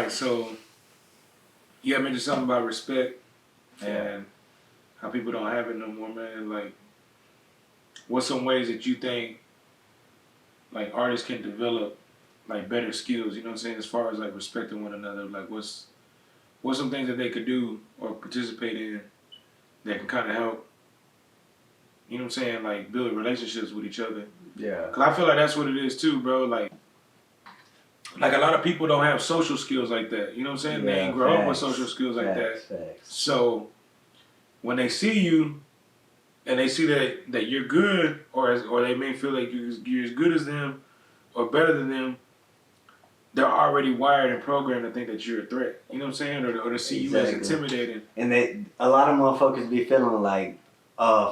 right, so you had mentioned something about respect and how people don't have it no more, man. Like, what's some ways that you think like artists can develop like better skills? You know what I'm saying? As far as like respecting one another, like what's some things that they could do or participate in that can kind of help? You know what I'm saying? Like build relationships with each other. Yeah. Cause I feel like that's what it is too, bro. Like a lot of people don't have social skills like that. You know what I'm saying? Yeah, They ain't grow up with facts. social skills like that. Facts. So when they see you and they see that you're good, or they may feel like you're as good as them or better than them, they're already wired and programmed to think that you're a threat. You know what I'm saying? Or to see you as intimidating. And a lot of motherfuckers be feeling like, oh,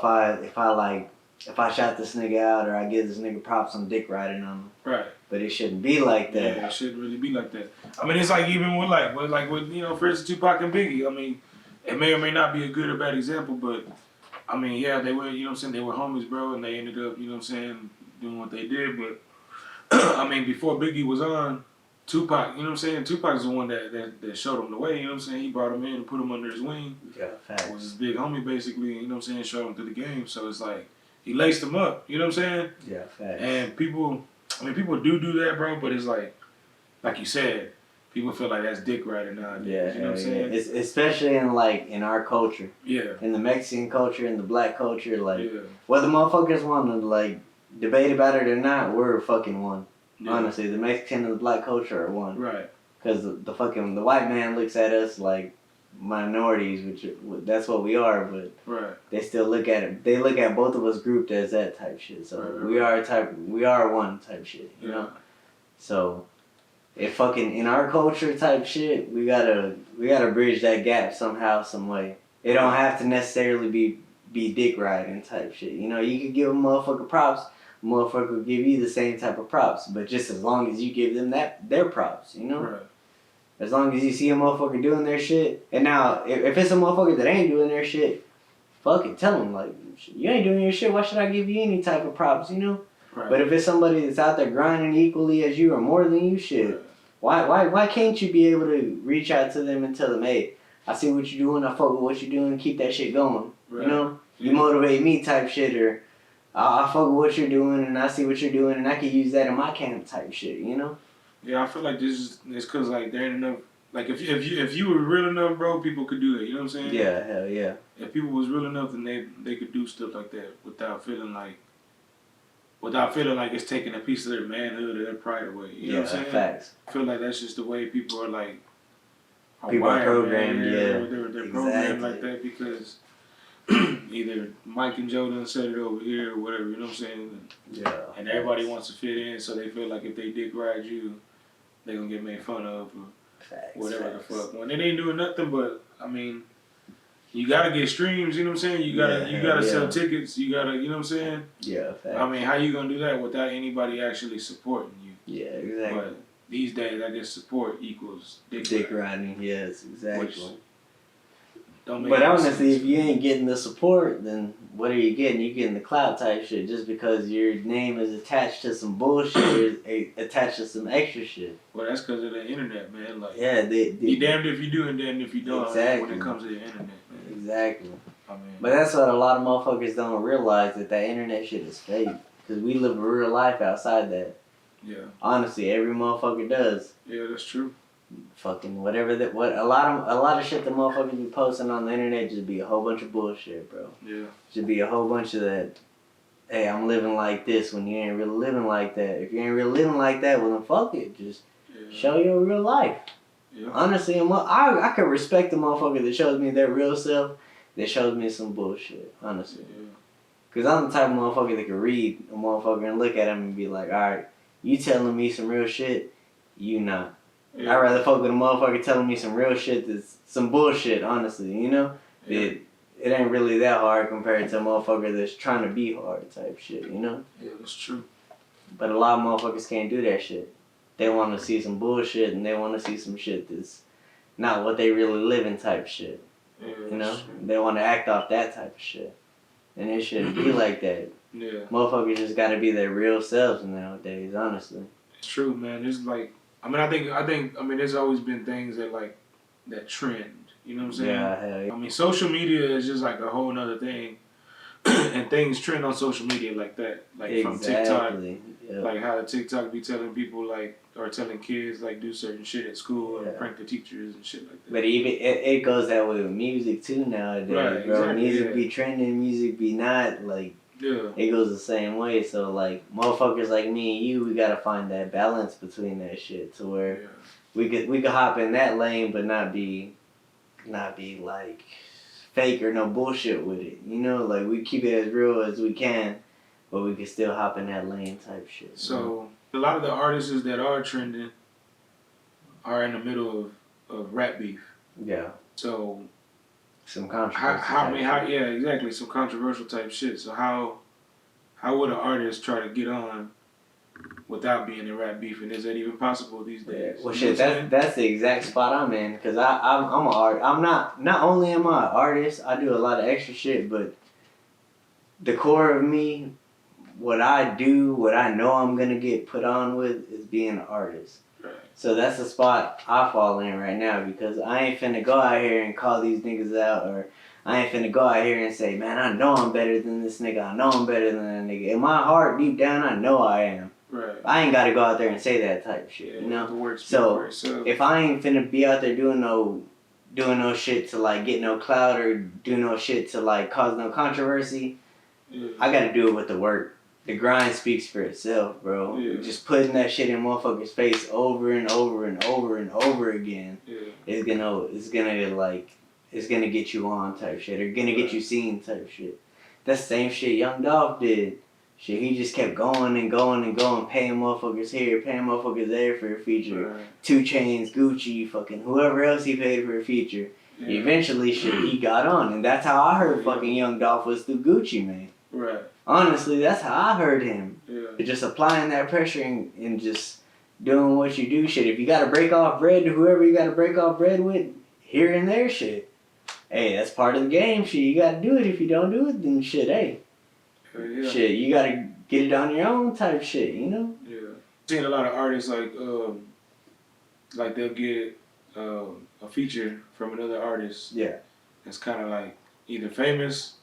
if I shot this nigga out or I give this nigga props, I'm dick riding on him. Right. But it shouldn't be like that. Yeah, it shouldn't really be like that. I mean, it's like even with you know, for instance, Tupac and Biggie. I mean, it may or may not be a good or bad example, but I mean, yeah, they were, you know what I'm saying, they were homies, bro, and they ended up, you know what I'm saying, doing what they did. But I mean, before Biggie was on, Tupac, you know what I'm saying, Tupac's the one that showed him the way. You know what I'm saying, he brought him in and put him under his wing. Yeah, facts. Was his big homie basically. You know what I'm saying, showed him through the game. So it's like he laced him up. You know what I'm saying? Yeah, facts. And people do that, bro. But it's like you said, people feel like that's dick riding nowadays. Yeah, you know what I'm saying? It's especially in our culture. Yeah. In the Mexican culture, in the black culture, like Yeah. whether motherfuckers want to like debate about it or not, we're fucking one. Yeah. Honestly, the Mexican and the black culture are one. Right. Because the white man looks at us like minorities, which that's what we are, but right. They still look at it. They look at both of us grouped as that type shit. So right. we are one type shit. You know. So if fucking in our culture type shit, we gotta bridge that gap somehow, some way. It don't have to necessarily be dick riding type shit. You know, you could give a motherfucker props. A motherfucker will give you the same type of props, but just as long as you give them their props, you know. Right. As long as you see a motherfucker doing their shit. And now, if it's a motherfucker that ain't doing their shit, fuck it, tell them, like, you ain't doing your shit, why should I give you any type of props, you know? Right. But if it's somebody that's out there grinding equally as you or more than you, shit, right. why can't you be able to reach out to them and tell them, hey, I see what you're doing, I fuck with what you're doing, keep that shit going, right. You know? You motivate me type shit, or I fuck with what you're doing and I see what you're doing and I can use that in my camp type shit, you know? Yeah, I feel like it's because like there ain't enough. Like if you were real enough, bro, people could do that. You know what I'm saying? Yeah, hell yeah. If people was real enough, then they could do stuff like that without feeling like it's taking a piece of their manhood or their pride away. You know what I'm saying? Facts. I feel like that's just the way people are like. People are programmed, They're programmed like that because either Mike and Joe done said it over here or whatever. You know what I'm saying? Yeah. And everybody wants to fit in, so they feel like if they dick ride you, they gonna get made fun of. Or, whatever the fuck. When they ain't doing nothing but, I mean, you gotta get streams, you know what I'm saying? You gotta sell tickets, you know what I'm saying? Yeah, facts. I mean, how you gonna do that without anybody actually supporting you? Yeah, exactly. But these days, I guess support equals dick riding. Yes, exactly. But honestly, if you ain't getting the support, then what are you getting? You're getting the clout type shit just because your name is attached to some bullshit or attached to some extra shit. Well, that's because of the internet, man. Like, yeah, be damned if you do and damned if you don't. Exactly. When it comes to the internet, man. Exactly. I mean, but that's what a lot of motherfuckers don't realize, that internet shit is fake. Because we live a real life outside that. Yeah. Honestly, every motherfucker does. Yeah, that's true. Fucking whatever that a lot of shit the motherfuckers be posting on the internet just be a whole bunch of bullshit, bro. Yeah. Should be a whole bunch of that. Hey, I'm living like this when you ain't really living like that. If you ain't really living like that, well then fuck it. Just show your real life. Yeah. Honestly, I could respect the motherfucker that shows me their real self. That shows me some bullshit. Honestly. Yeah. Cause I'm the type of motherfucker that can read a motherfucker and look at him and be like, all right, you telling me some real shit, you not. Yeah. I'd rather fuck with a motherfucker telling me some real shit that's some bullshit, honestly, you know? Yeah. It ain't really that hard compared to a motherfucker that's trying to be hard type shit, you know? Yeah, that's true. But a lot of motherfuckers can't do that shit. They want to see some bullshit and they want to see some shit that's not what they really living type shit. Yeah, you know? They want to act off that type of shit. And it shouldn't be like that. Yeah. Motherfuckers just gotta be their real selves nowadays, honestly. It's true, man. It's like, I mean, I mean, there's always been things that like that trend. You know what I'm saying? Yeah, hell yeah. I mean, social media is just like a whole nother thing, and things trend on social media like that, like from TikTok, Exactly. Yep. like how the TikTok be telling people like or telling kids like do certain shit at school Yeah. and prank the teachers and shit like that. But even it goes that way with music too nowadays, Right, bro. exactly, Music yeah. be trending, music be not. Like Yeah, it goes the same way. So like motherfuckers like me and you, we gotta find that balance between that shit to where yeah, we could hop in that lane, but not be like fake or no bullshit with it. You know, like we keep it as real as we can, but we can still hop in that lane type shit. So a lot of the artists that are trending are in the middle of rap beef. Yeah. So Some controversy. yeah, exactly, some controversial type shit. So how would an artist try to get on without being in rap beef, and is that even possible these days? Well, You know shit, what I'm saying? that's the exact spot I'm in, cause I'm an art. I'm not only am I an artist, I do a lot of extra shit, but the core of me, what I do, what I know I'm gonna get put on with, is being an artist. Right. So that's the spot I fall in right now, because I ain't finna go out here and call these niggas out, or I ain't finna go out here and say, man, I know I'm better than this nigga, I know I'm better than that nigga. In my heart, deep down, I know I am. Right. I ain't gotta go out there and say that type shit, Yeah, you know? the work speak So, for itself. if I ain't finna be out there doing no shit to like get no clout or do no shit to like cause no controversy, Yeah. I gotta do it with the work. The grind speaks for itself, bro. Yeah. Just putting that shit in motherfuckers' face over and over and over and over again Yeah. it's gonna get you on type shit, or gonna get you seen type shit. That's the same shit Young Dolph did. Shit, he just kept going and going and going, paying motherfuckers here, paying motherfuckers there for a feature. Right. 2 Chainz, Gucci, fucking whoever else he paid for a feature. Yeah. Eventually, shit, he got on, and that's how I heard fucking Young Dolph was through Gucci Mane. Right. Honestly, that's how I heard him. Yeah. Just applying that pressure and just doing what you do, shit. If you gotta break off bread to whoever you gotta break off bread with, here and there, shit. Hey, that's part of the game, shit. You gotta do it. If you don't do it, then shit, hey. Yeah. Shit, you gotta get it on your own type shit, you know? Yeah. Seen a lot of artists like they'll get a feature from another artist. Yeah. That's kind of like either famous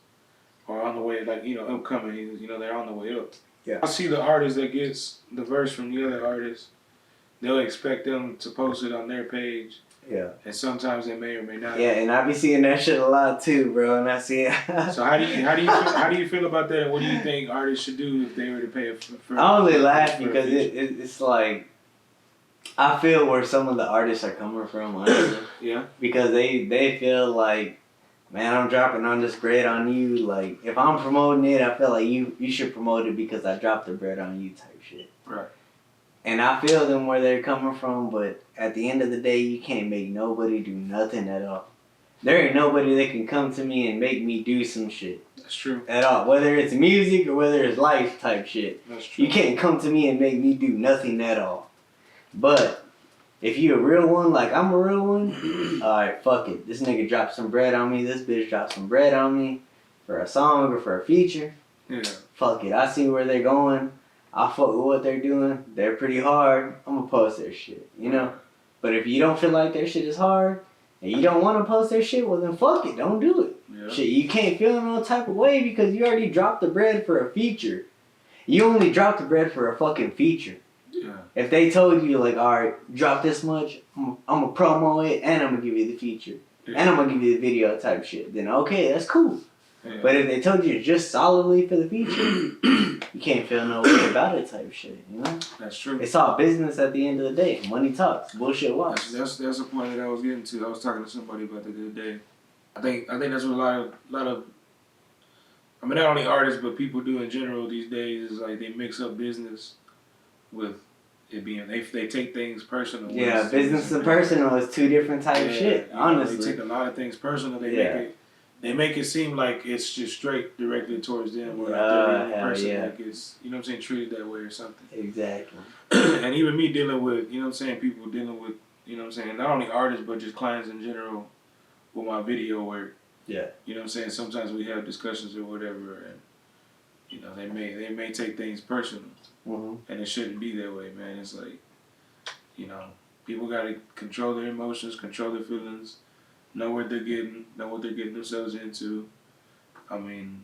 or on the way, like, you know, upcoming. You know, they're on the way up. Yeah. I see the artist that gets the verse from the other artist. They'll expect them to post it on their page. Yeah. And sometimes they may or may not. Yeah, and I be seeing that shit a lot too, bro. And I see it. So how do you feel about that? And what do you think artists should do if they were to pay for I only laugh for a because feature? it's like I feel where some of the artists are coming from, honestly. Yeah. Because they feel like, man, I'm dropping on this bread on you. Like, if I'm promoting it, I feel like you should promote it because I dropped the bread on you type shit. Right. And I feel them where they're coming from, but at the end of the day, you can't make nobody do nothing at all. There ain't nobody that can come to me and make me do some shit. That's true. At all. Whether it's music or whether it's life type shit. That's true. You can't come to me and make me do nothing at all. But if you a real one, like I'm a real one, alright, fuck it. This nigga dropped some bread on me, this bitch dropped some bread on me for a song or for a feature. Yeah. Fuck it. I see where they're going. I fuck with what they're doing. They're pretty hard. I'm gonna post their shit, you know? But if you don't feel like their shit is hard and you don't want to post their shit, well then fuck it. Don't do it. Yeah. Shit, you can't feel no type of way because you already dropped the bread for a feature. You only dropped the bread for a fucking feature. Yeah. If they told you, like, alright, drop this much, I'm gonna promo it, and I'm gonna give you the feature, and I'm gonna give you the video type shit, then okay, that's cool. Yeah. But if they told you just solidly for the feature, you can't feel no way about it type shit, you know? That's true. It's all business at the end of the day. Money talks. Bullshit walks. That's a point that I was getting to. I was talking to somebody about that the other day. I think that's what a lot of I mean, not only artists but people do in general these days is like they mix up business with it being they take things personal. Yeah, business and personal is two different type of shit, honestly. They take a lot of things personal. They make it seem like it's just straight directly towards them, or like they're the only person like it's, you know what I'm saying, treated that way or something. Exactly. And even me dealing with, you know what I'm saying, people dealing with, you know what I'm saying, not only artists but just clients in general with my video work. Yeah. You know what I'm saying? Sometimes we have discussions or whatever, and you know they may take things personal, Mm-hmm. and it shouldn't be that way, man. It's like, you know, people got to control their emotions, control their feelings, know what they're getting themselves into. I mean,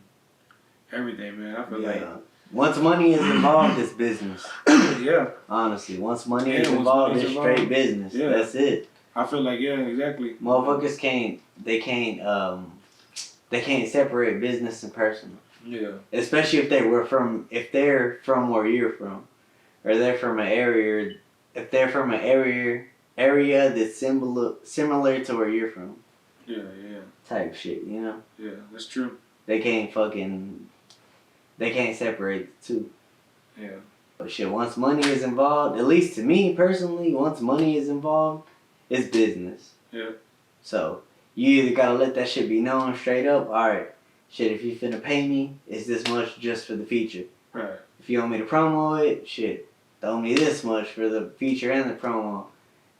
everything, man. I feel like once money is involved, it's business. yeah. Honestly, once money Yeah, is once involved, money's it's involved, straight business. yeah. That's it. I feel like exactly. Motherfuckers can't separate business and personal. Yeah. Especially if they're from where you're from, or they're from an area. If they're from an area that's similar to where you're from. Yeah. Type shit, you know. Yeah, that's true. They can't separate the two. Yeah. But shit, once money is involved, at least to me personally, once money is involved, it's business. Yeah. So you either gotta let that shit be known straight up. All right, shit. If you finna pay me, it's this much just for the feature. Right. If you want me to promo it, shit, throw me this much for the feature and the promo.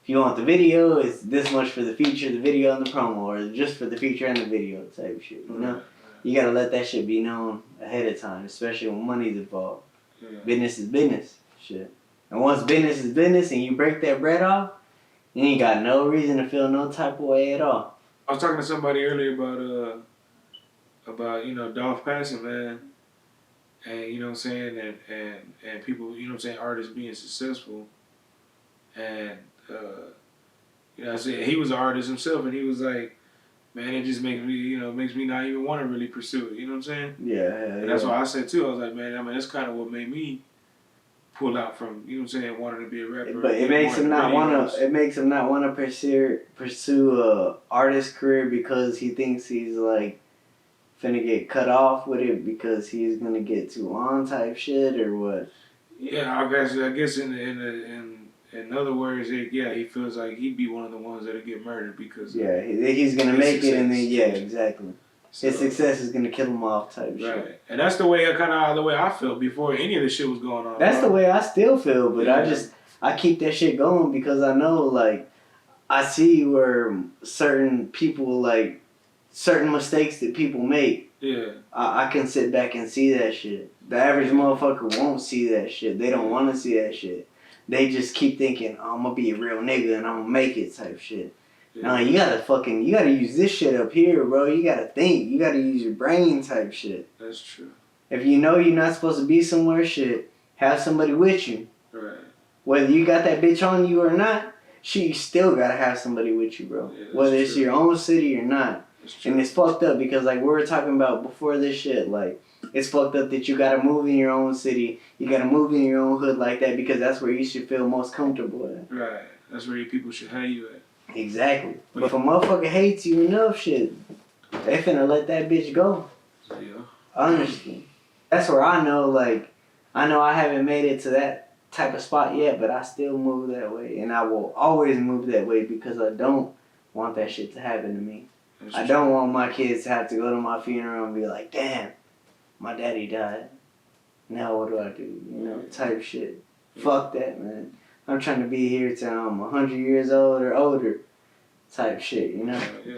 If you want the video, it's this much for the feature, the video, and the promo, or just for the feature and the video type shit. You know, you gotta let that shit be known ahead of time, especially when money's involved. Yeah. Business is business, shit. And once business is business, and you break that bread off, you ain't got no reason to feel no type of way at all. I was talking to somebody earlier about Dolph passing, man, and you know what I'm saying, and people, you know what I'm saying, artists being successful, and I said he was an artist himself, and he was like, man, it just makes me not even want to really pursue it. You know what I'm saying? Yeah. And that's why I said too. I was like, man, I mean, that's kind of what made me pull out from, you know what I'm saying, wanting to be a rapper. But it makes him not want to. It makes him not want to pursue a artist career because he thinks he's like finna get cut off with it because he's gonna get too on type shit or what. Yeah, I guess in other words, he feels like he'd be one of the ones that'll get murdered because he's gonna make success. it and then exactly. So, his success is gonna kill him off type shit. Right, and that's the way I felt before any of this shit was going on. That's the way I still feel, but I keep that shit going because I know like I see where certain people like certain mistakes that people make. Yeah. I can sit back and see that shit. The average motherfucker won't see that shit. They don't want to see that shit. They just keep thinking, oh, I'm gonna be a real nigga and I'm gonna make it type shit. Yeah. No, you gotta use this shit up here, bro. You gotta think. You gotta use your brain type shit. That's true. If you know you're not supposed to be somewhere, shit, have somebody with you. Right. Whether you got that bitch on you or not, shit, you still gotta have somebody with you, bro. Yeah, whether it's true. your own city or not. And it's fucked up because like we were talking about before this shit, like it's fucked up that you gotta move in your own city, you gotta move in your own hood like that because that's where you should feel most comfortable at. Right. That's where your people should have you at. Exactly. But if a motherfucker hates you enough, shit, they finna let that bitch go. Yeah. Honestly. That's where I know I haven't made it to that type of spot yet, but I still move that way. And I will always move that way because I don't want that shit to happen to me. I don't want my kids to have to go to my funeral and be like, damn, my daddy died. Now what do I do? You know, type shit. Yeah. Fuck that, man. I'm trying to be here till I'm 100 years old or older. Type shit, you know? Yeah.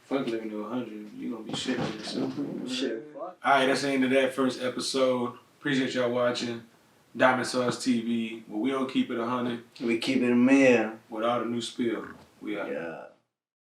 Fuck living to 100. You gonna be shit for yourself. Shit, fuck. Alright, that's the end of that first episode. Appreciate y'all watching. Diamond Sauce TV. Well, we don't keep it 100. We keep it a million. With all the new spill. We out. Yeah.